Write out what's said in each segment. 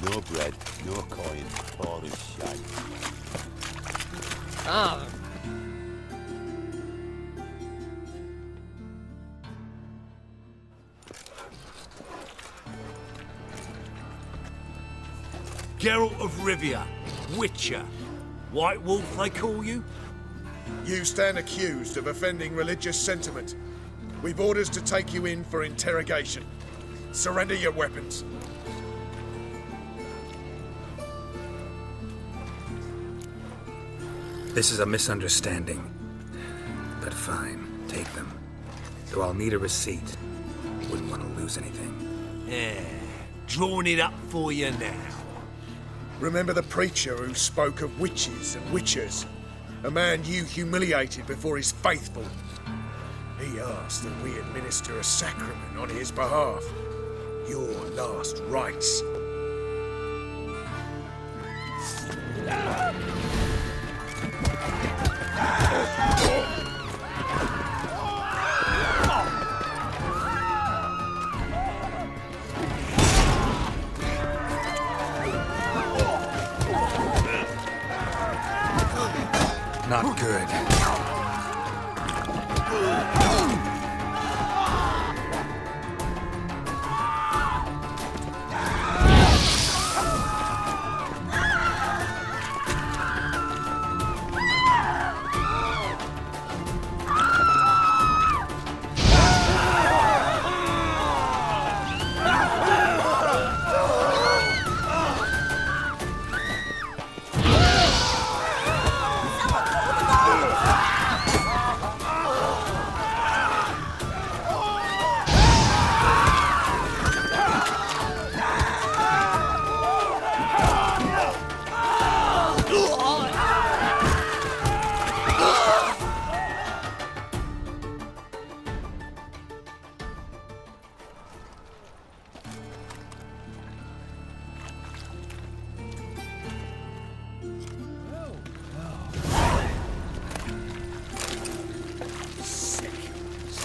No bread, no coin, all is shite. Ah, Geralt of Rivia, Witcher. White Wolf, they call you? You stand accused of offending religious sentiment. We've orders to take you in for interrogation. Surrender your weapons. This is a misunderstanding. But fine, take them. Though I'll need a receipt. Wouldn't want to lose anything. Yeah, drawing it up for you now. Remember the preacher who spoke of witches and witchers? A man you humiliated before his faithful. He asked that we administer a sacrament on his behalf. Your last rites. Not good.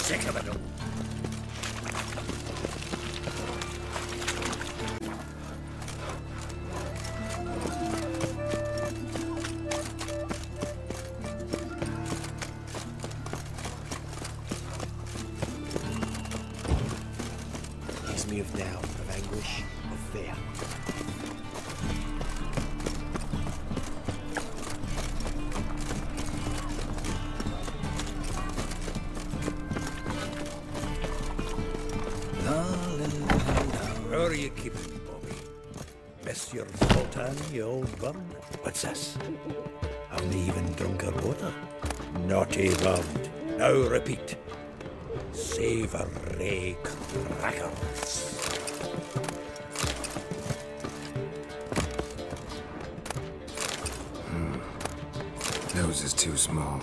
Sick of it all. Gives me of doubt, of anguish, of fear. How are you keeping, Bobby? Miss your Sultan, you old bum? What's this? Haven't even drunk her water? Naughty bummed. Now repeat. Savoury crackers. Nose is too small.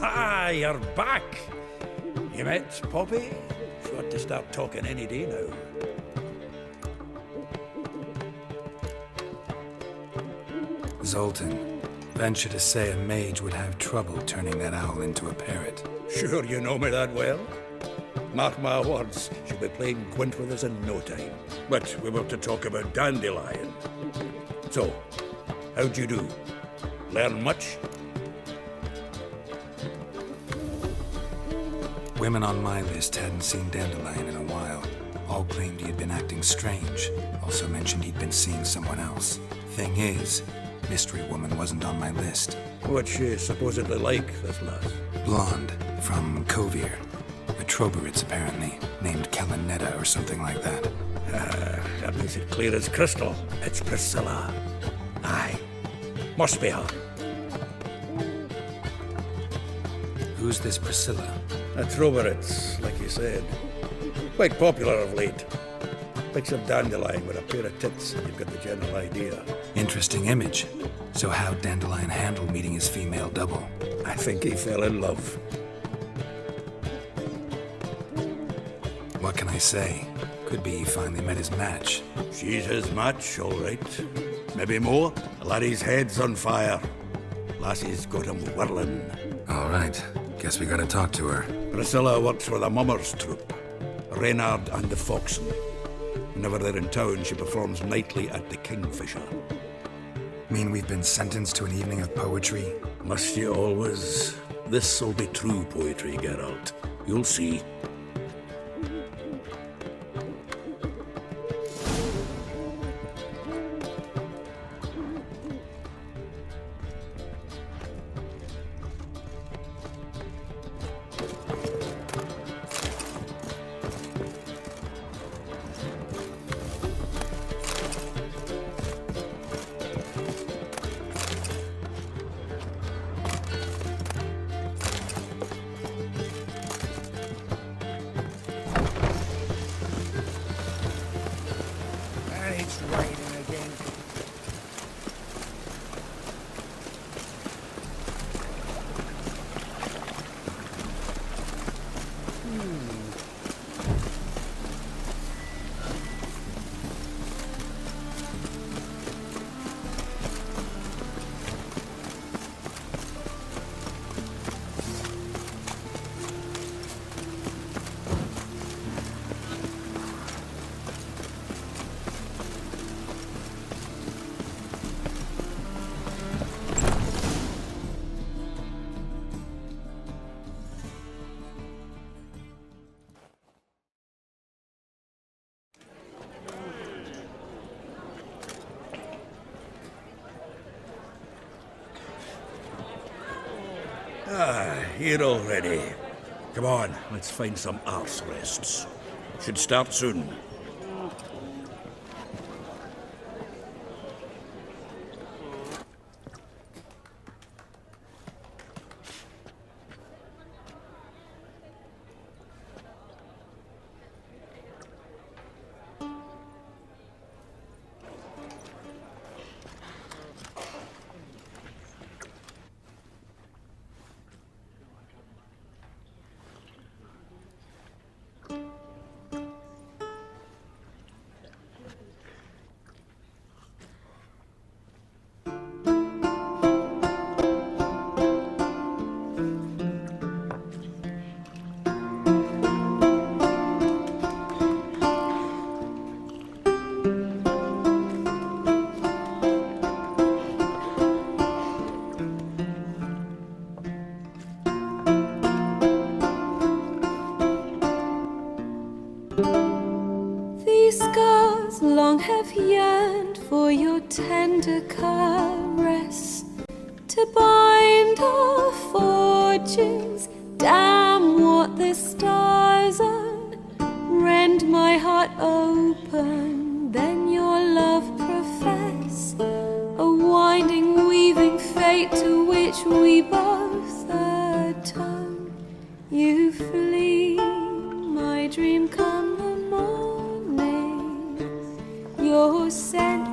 Ah, you're back. You met Poppy? She ought to start talking any day now. Zoltan. Venture to say a mage would have trouble turning that owl into a parrot. Sure you know me that well? Mark my words, she'll be playing Gwent with us in no time. But we were to talk about Dandelion. So, how'd you do? Learn much? Women on my list hadn't seen Dandelion in a while. All claimed he had been acting strange. Also mentioned he'd been seeing someone else. Thing is, Mystery Woman wasn't on my list. What's she supposedly like, this lass? Blonde, from Kovir. A Troberits, apparently, named Kalanetta or something like that. That makes it clear as crystal. It's Priscilla. Aye. Must be her. Who's this Priscilla? A Trobberitz, like you said. Quite popular of late. Picture Dandelion with a pair of tits, and you've got the general idea. Interesting image. So how'd Dandelion handle meeting his female double? I think he fell in love. What can I say? Could be he finally met his match. She's his match, all right. Maybe more. Laddie's head's on fire. Lassie's got him whirling. All right. Guess we gotta talk to her. Priscilla works for the Mummers troupe. Reynard and the Foxen. Whenever they're in town, she performs nightly at the Kingfisher. Mean we've been sentenced to an evening of poetry? Must you always? This'll be true poetry, Geralt. You'll see. And it's raining again. Here already. Come on, let's find some arse rests. Should start soon. These scars long have yearned for your tender caress, to bind our fortunes. Damn what the stars own. Rend my heart open, then your love profess. A winding, weaving fate to which we both atone. You flee, my dream come the morning. Your scent,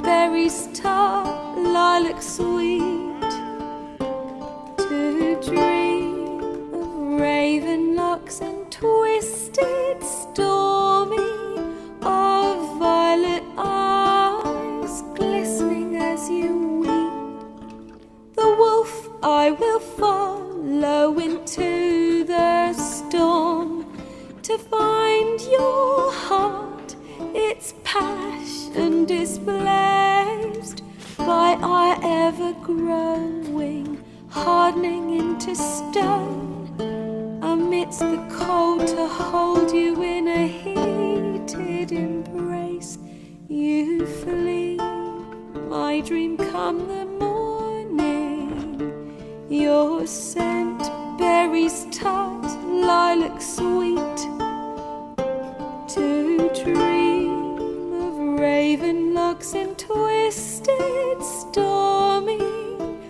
berries tart, lilac sweet. To dream of raven locks and twisted stormy, of violet eyes glistening as you weep. The wolf I will follow into the storm, to find your heart, its passion displaced by our ever-growing, hardening into stone. Amidst the cold, to hold you in a heated embrace. You flee, my dream come the morning. Your scent, berries tart, lilac sweet. To dream of raven locks and twisted stormy,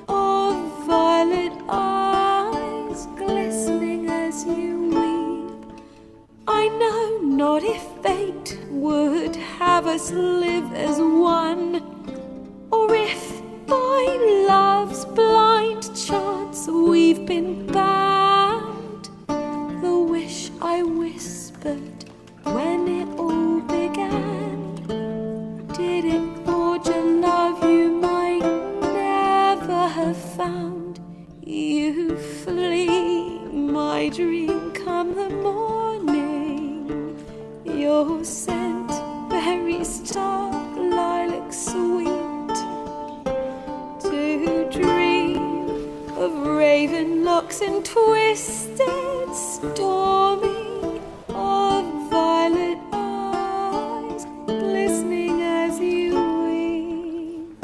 of violet eyes glistening as you us live as one, or if by love's blind chance we've been bound. The wish I whispered when it all began, did it forge a love you might never have found? You flee my dream come the morning, your scent very stark, lilac sweet, to dream of raven locks and twisted stormy, of violet eyes glistening as you weep.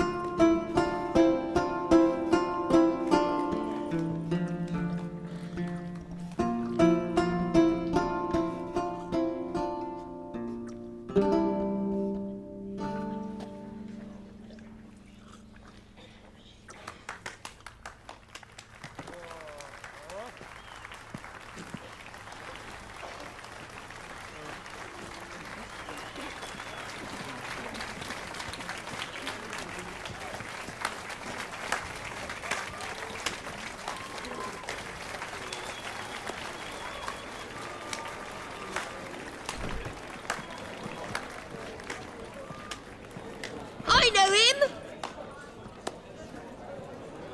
I know him!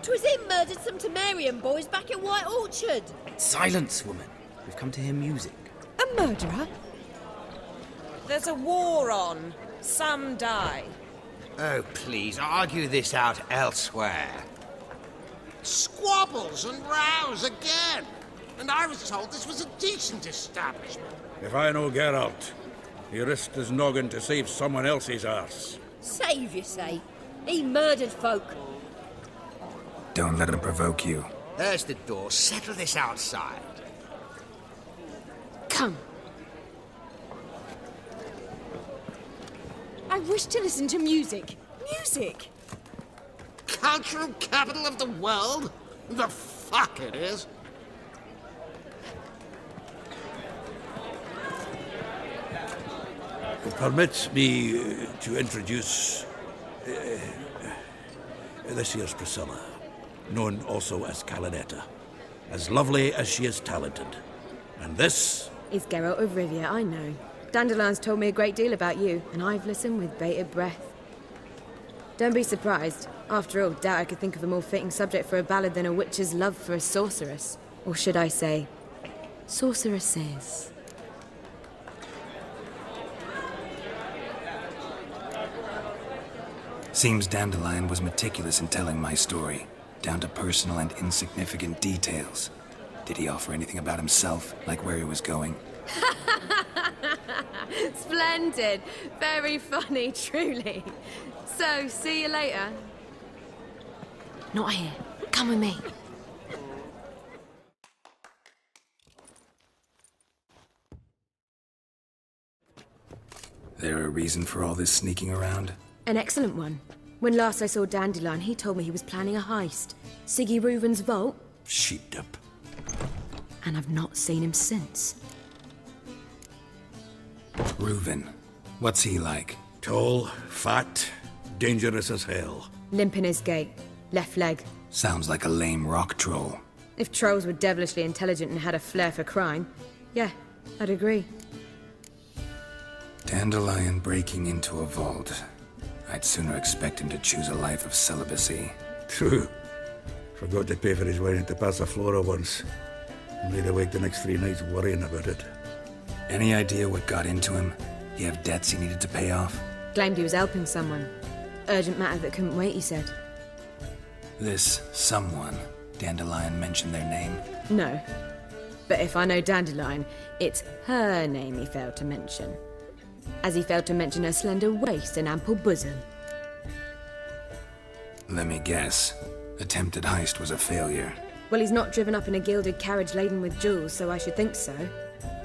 'Twas him murdered some Temerian boys back at White Orchard. Silence, woman. We've come to hear music. A murderer? There's a war on. Some die. Oh, please, argue this out elsewhere. Squabbles and rows again. And I was told this was a decent establishment. If I know Geralt, he risked his noggin to save someone else's arse. Save, you say? He murdered folk. Don't let him provoke you. There's the door. Settle this outside. Come. I wish to listen to music. Music! Cultural capital of the world? The fuck it is. Permit me to introduce this here's Priscilla, known also as Calinetta, as lovely as she is talented. And this is Geralt of Rivia, I know. Dandelion's told me a great deal about you, and I've listened with bated breath. Don't be surprised. After all, doubt I could think of a more fitting subject for a ballad than a witch's love for a sorceress. Or should I say, sorceresses. Seems Dandelion was meticulous in telling my story, down to personal and insignificant details. Did he offer anything about himself, like where he was going? Splendid. Very funny, truly. So, see you later. Not here. Come with me. There a reason for all this sneaking around? An excellent one. When last I saw Dandelion, he told me he was planning a heist. Siggy Reuven's vault. sheeped up. And I've not seen him since. Reuven. What's he like? Tall, fat, dangerous as hell. Limp in his gait. Left leg. Sounds like a lame rock troll. If trolls were devilishly intelligent and had a flair for crime, yeah, I'd agree. Dandelion breaking into a vault. I'd sooner expect him to choose a life of celibacy. True. Forgot to pay for his wedding to Passiflora once. And laid awake the next 3 nights worrying about it. Any idea what got into him? He have debts he needed to pay off? Claimed he was helping someone. Urgent matter that couldn't wait, he said. This someone, Dandelion mentioned their name? No. But if I know Dandelion, it's her name he failed to mention. As he failed to mention her slender waist and ample bosom. Let me guess. Attempted heist was a failure. Well, he's not driven up in a gilded carriage laden with jewels, so I should think so.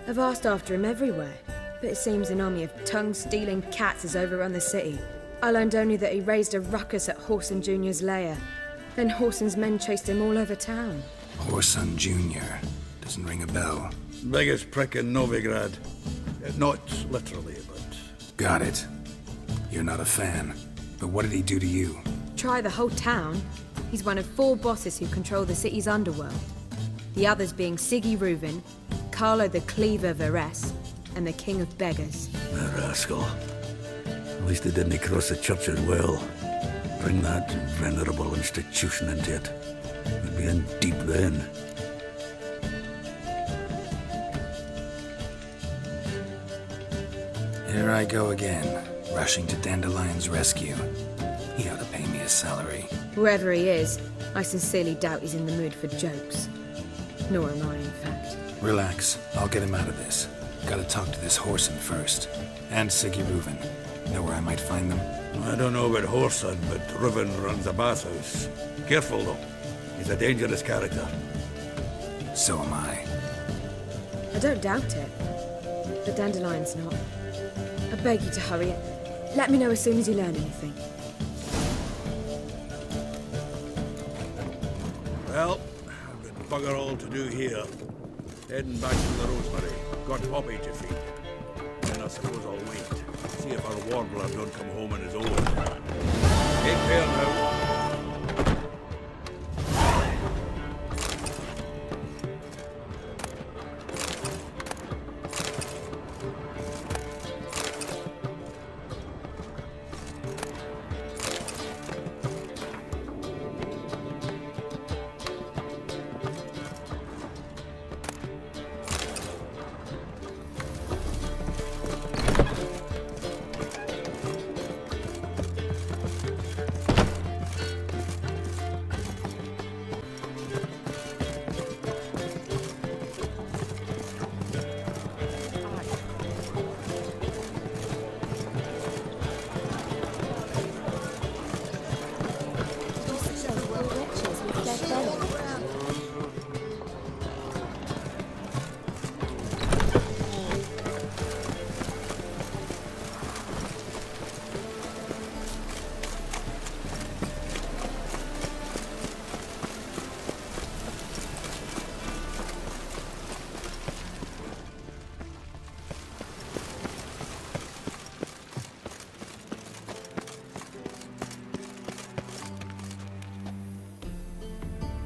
I've asked after him everywhere, but it seems an army of tongue-stealing cats has overrun the city. I learned only that he raised a ruckus at Whoreson Jr.'s lair. Then Whoreson's men chased him all over town. Whoreson Jr. Doesn't ring a bell. Biggest prick in Novigrad. Not literally, but... Got it. You're not a fan. But what did he do to you? Try the whole town. He's one of 4 bosses who control the city's underworld. The others being Siggy Reuven, Carlo the Cleaver Varese, and the King of Beggars. The rascal. At least he didn't cross the church as well. Bring that venerable institution into it. We'd be in deep then. Here I go again, rushing to Dandelion's rescue. He ought to pay me a salary. Whoever he is, I sincerely doubt he's in the mood for jokes. Nor am I, in fact. Relax, I'll get him out of this. Gotta talk to this Whoreson first. And Siggy Reuven. Know where I might find them? I don't know about Whoreson, but Reuven runs a bathhouse. Careful, though. He's a dangerous character. So am I. I don't doubt it. But Dandelion's not. I beg you to hurry it. Let me know as soon as you learn anything. Well, I've got bugger all to do here. Heading back to the Rosemary. Got Poppy to feed. Then I suppose I'll wait. See if our warbler don't come home on his own. Take care now.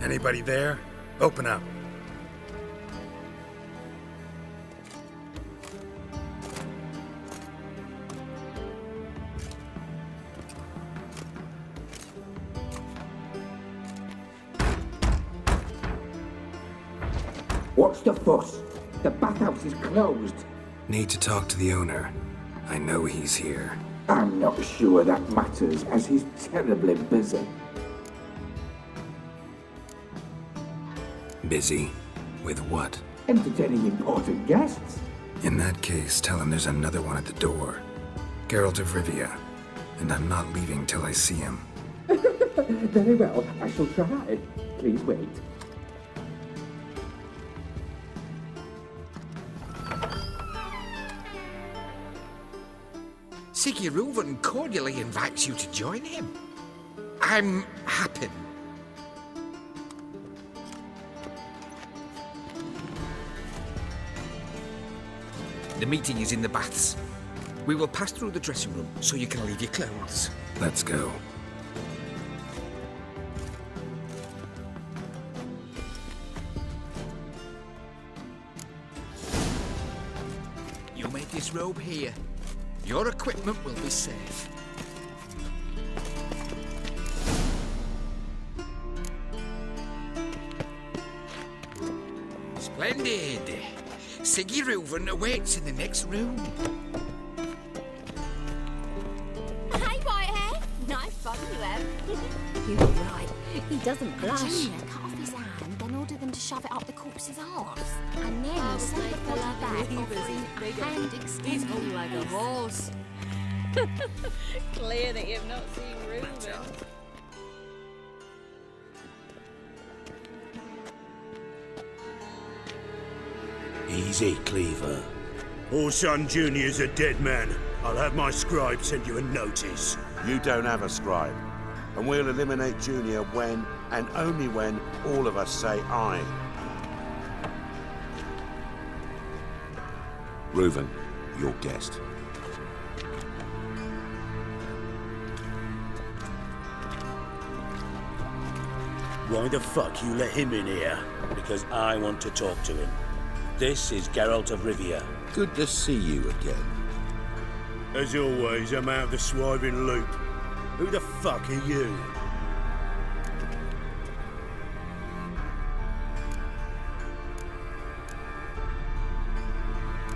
Anybody there? Open up. What's the fuss? The bathhouse is closed. Need to talk to the owner. I know he's here. I'm not sure that matters, as he's terribly busy. Busy? With what? Entertaining important guests. In that case, tell him there's another one at the door. Geralt of Rivia. And I'm not leaving till I see him. Very well, I shall try. Please wait. Siggy Reuven cordially invites you to join him. I'm happy. The meeting is in the baths. We will pass through the dressing room so you can leave your clothes. Let's go. You made this robe here. Your equipment will be safe. Splendid. Siggy Reuven awaits in the next room. Hey, Whitehair. Nice fun you have. You're right. He doesn't blush. Junior cut off his hand, then ordered them to shove it up the corpse's arse. And nearly sent the body back offering a hand extended. He's hung like a horse. Clear that you've not seen Reuven. Easy, Cleaver. Whoreson Jr.'s a dead man. I'll have my scribe send you a notice. You don't have a scribe. And we'll eliminate Junior when, and only when, all of us say aye. Reuven, your guest. Why the fuck you let him in here? Because I want to talk to him. This is Geralt of Rivia. Good to see you again. As always, I'm out of the swiving loop. Who the fuck are you?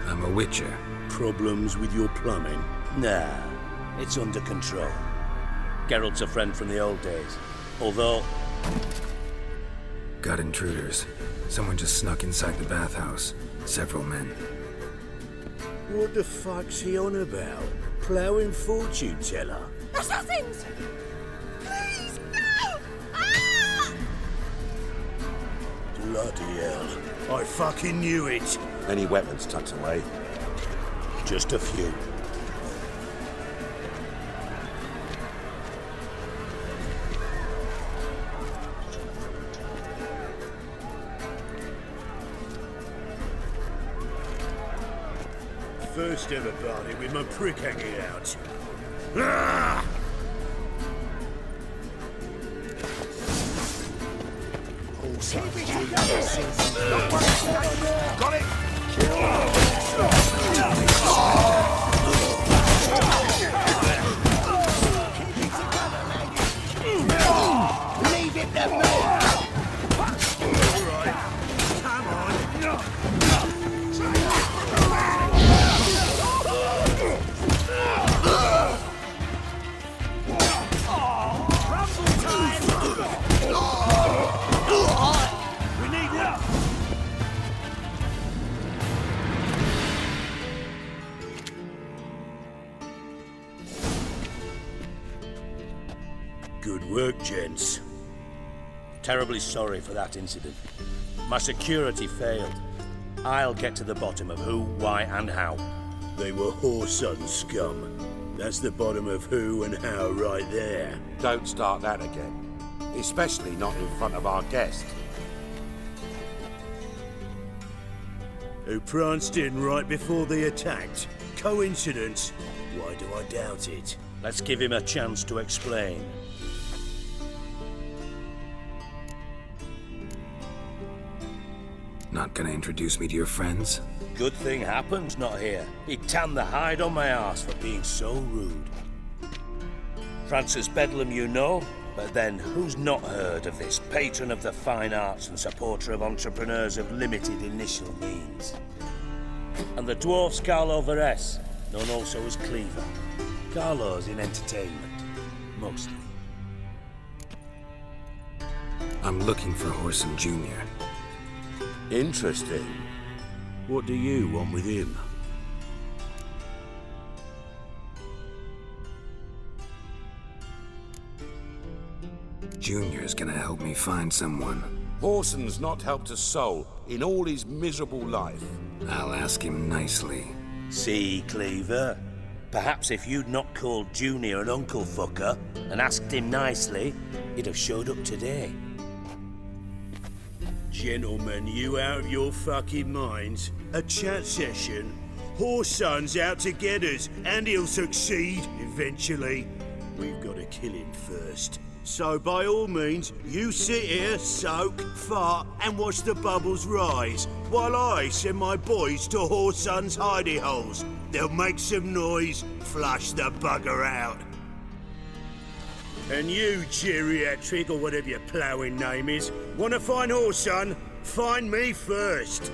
I'm a witcher. Problems with your plumbing? Nah, it's under control. Geralt's a friend from the old days. Although... Got intruders. Someone just snuck inside the bathhouse. Several men. What the fuck's he on about? Ploughing fortune teller? Assassins! Please, no! Ah! Bloody hell. I fucking knew it. Any weapons tucked away? Just a few. First ever party with my prick hanging out. Ah! Got it! Leave it to me! Alright, come on! We need help! Good work, gents. Terribly sorry for that incident. My security failed. I'll get to the bottom of who, why, and how. They were whoreson scum. That's the bottom of who and how right there. Don't start that again. Especially not in front of our guest. Who pranced in right before they attacked. Coincidence? Why do I doubt it? Let's give him a chance to explain. Not gonna introduce me to your friends? Good thing Happen's not here. He tanned the hide on my ass for being so rude. Francis Bedlam you know, but then who's not heard of this patron of the fine arts and supporter of entrepreneurs of limited initial means? And the dwarf's Carlo Veres, known also as Cleaver. Carlo's in entertainment, mostly. I'm looking for Whoreson Jr. Interesting. What do you want with him? Junior's gonna help me find someone. Whoreson's not helped a soul in all his miserable life. I'll ask him nicely. See, Cleaver? Perhaps if you'd not called Junior an uncle fucker and asked him nicely, he'd have showed up today. Gentlemen, you out of your fucking minds? A chat session? Whoreson's out to get us, and he'll succeed eventually. We've got to kill him first. So by all means, you sit here, soak, fart, and watch the bubbles rise, while I send my boys to Whoreson's hidey holes. They'll make some noise, flush the bugger out. And you, geriatric, or whatever your ploughing name is, want to find Whoreson? Find me first.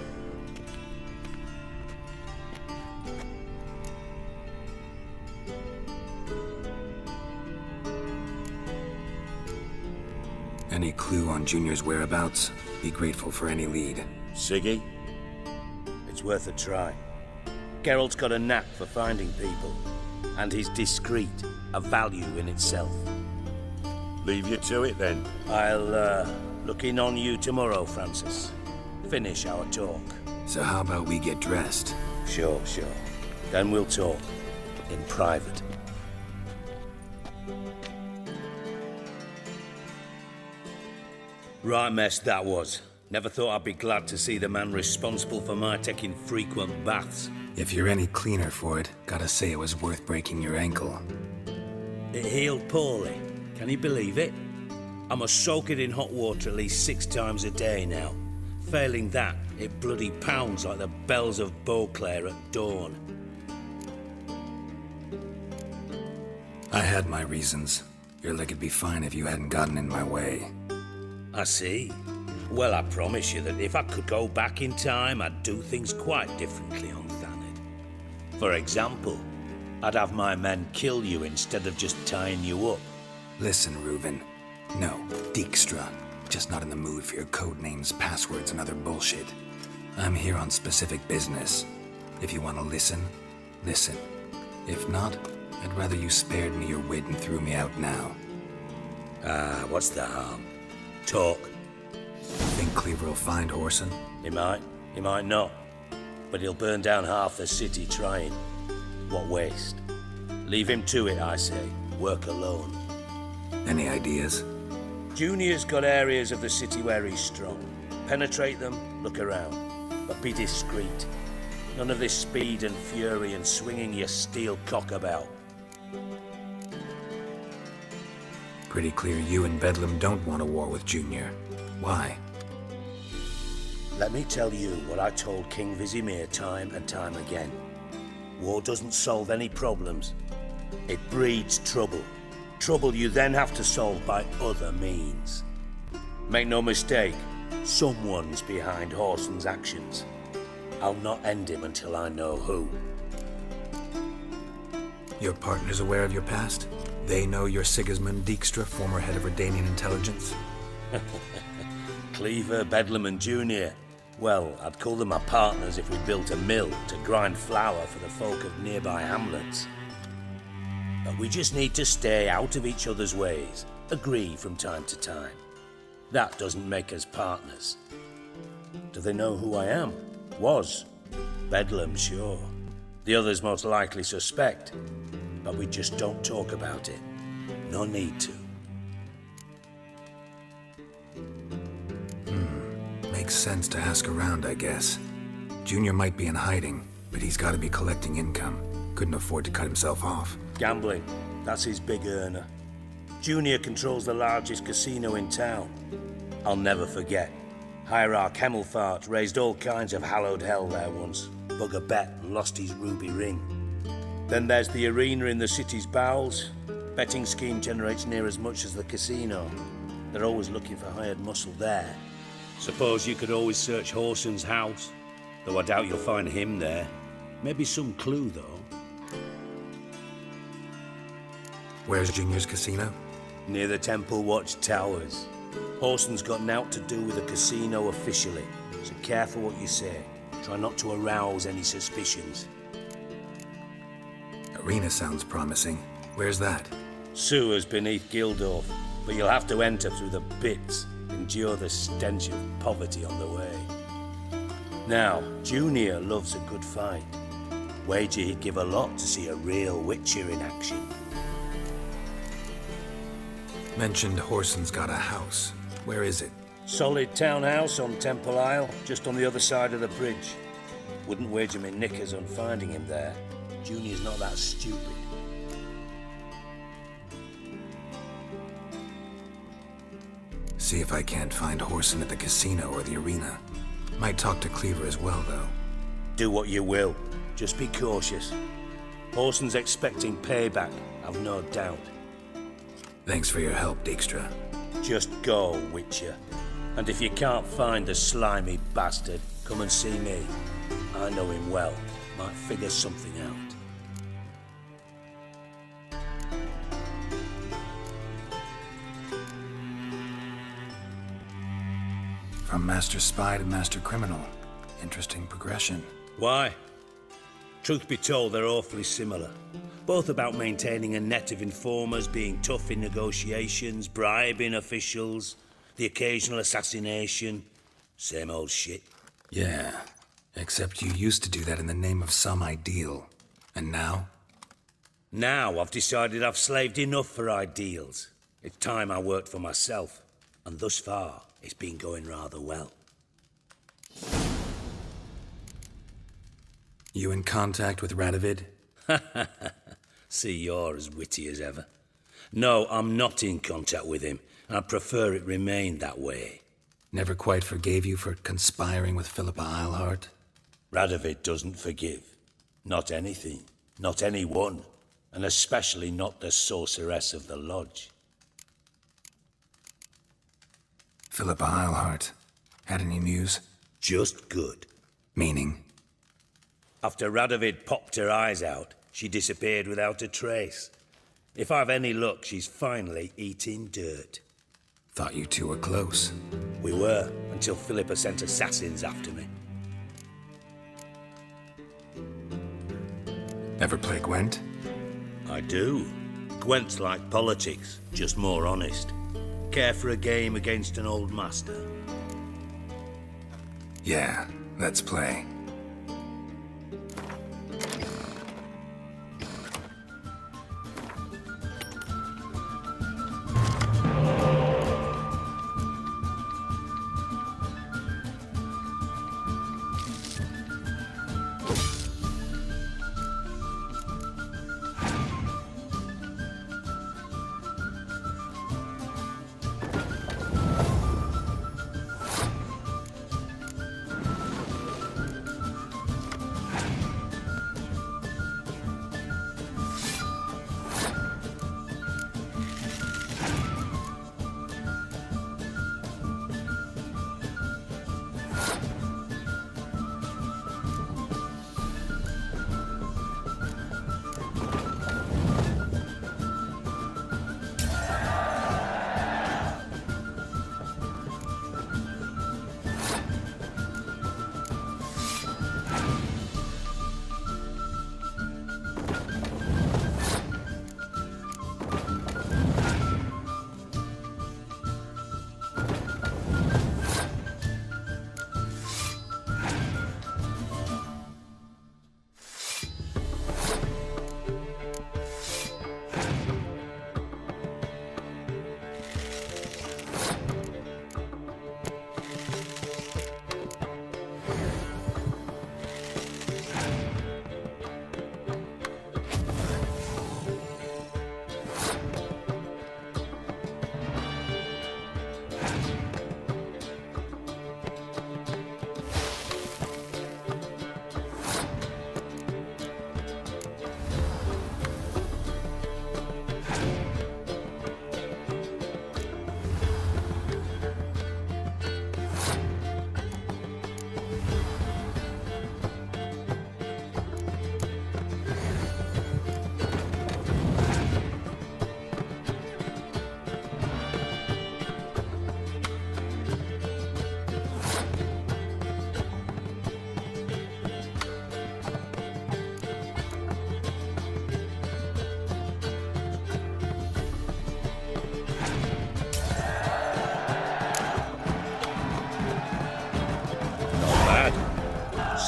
Any clue on Junior's whereabouts? Be grateful for any lead. Siggy? It's worth a try. Geralt's got a knack for finding people, and he's discreet, a value in itself. Leave you to it then. I'll look in on you tomorrow, Francis. Finish our talk. So how about we get dressed? Sure. Then we'll talk. In private. Right mess that was. Never thought I'd be glad to see the man responsible for my taking frequent baths. If you're any cleaner for it, gotta say it was worth breaking your ankle. It healed poorly. Can you believe it? I must soak it in hot water at least 6 times a day now. Failing that, it bloody pounds like the bells of Beauclair at dawn. I had my reasons. Your leg would be fine if you hadn't gotten in my way. I see. Well, I promise you that if I could go back in time, I'd do things quite differently on Thanedd. For example, I'd have my men kill you instead of just tying you up. Listen, Reuven. No, Dijkstra. Just not in the mood for your code names, passwords, and other bullshit. I'm here on specific business. If you want to listen, listen. If not, I'd rather you spared me your wit and threw me out now. What's the harm? Talk. Think Cleaver will find Whoreson? He might not. But he'll burn down half the city trying. What waste? Leave him to it, I say. Work alone. Any ideas? Junior's got areas of the city where he's strong. Penetrate them, look around. But be discreet. None of this speed and fury and swinging your steel cock about. Pretty clear you and Bedlam don't want a war with Junior. Why? Let me tell you what I told King Vizimir time and time again. War doesn't solve any problems. It breeds trouble. Trouble you then have to solve by other means. Make no mistake, someone's behind Whoreson's actions. I'll not end him until I know who. Your partner's aware of your past? They know you're Sigismund Dijkstra, former head of Redanian intelligence? Cleaver, Bedlam and Junior. Well, I'd call them my partners if we built a mill to grind flour for the folk of nearby hamlets. But we just need to stay out of each other's ways, agree from time to time. That doesn't make us partners. Do they know who I am? Was. Bedlam, sure. The others most likely suspect. But we just don't talk about it. No need to. Makes sense to ask around, I guess. Junior might be in hiding, but he's got to be collecting income. Couldn't afford to cut himself off. Gambling. That's his big earner. Junior controls the largest casino in town. I'll never forget. Hierarch Hemmelfart raised all kinds of hallowed hell there once. Bug a bet and lost his ruby ring. Then there's the arena in the city's bowels. Betting scheme generates near as much as the casino. They're always looking for hired muscle there. Suppose you could always search Whoreson's house. Though I doubt you'll find him there. Maybe some clue, though. Where's Junior's casino? Near the Temple Watch Towers. Whoreson's got naught to do with the casino officially, so careful what you say. Try not to arouse any suspicions. Arena sounds promising. Where's that? Sewers beneath Gildorf, but you'll have to enter through the pits, endure the stench of poverty on the way. Now, Junior loves a good fight. Wager he'd give a lot to see a real Witcher in action. Mentioned Whoreson's got a house. Where is it? Solid townhouse on Temple Isle, just on the other side of the bridge. Wouldn't wager me knickers on finding him there. Junior's not that stupid. See if I can't find Whoreson at the casino or the arena. Might talk to Cleaver as well, though. Do what you will. Just be cautious. Whoreson's expecting payback, I've no doubt. Thanks for your help, Dijkstra. Just go, Witcher. And if you can't find the slimy bastard, come and see me. I know him well. Might figure something out. From Master Spy to Master Criminal. Interesting progression. Why? Truth be told, they're awfully similar. Both about maintaining a net of informers, being tough in negotiations, bribing officials, the occasional assassination. Same old shit. Yeah, except you used to do that in the name of some ideal. And now? Now I've decided I've slaved enough for ideals. It's time I worked for myself. And thus far, it's been going rather well. You in contact with Radovid? See, you're as witty as ever. No, I'm not in contact with him. I prefer it remained that way. Never quite forgave you for conspiring with Philippa Eilhart? Radovid doesn't forgive. Not anything. Not anyone. And especially not the sorceress of the Lodge. Philippa Eilhart. Had any news? Just good. Meaning? After Radovid popped her eyes out, she disappeared without a trace. If I've any luck, she's finally eating dirt. Thought you two were close. We were, until Philippa sent assassins after me. Ever play Gwent? I do. Gwent's like politics, just more honest. Care for a game against an old master? Yeah, let's play.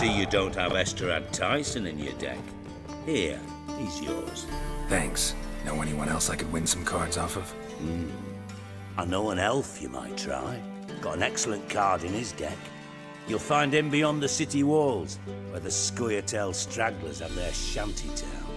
See you don't have Esterad Tyson in your deck. Here, he's yours. Thanks. Know anyone else I could win some cards off of? I know an elf you might try. Got an excellent card in his deck. You'll find him beyond the city walls, where the Scoia'tael stragglers have their shanty town.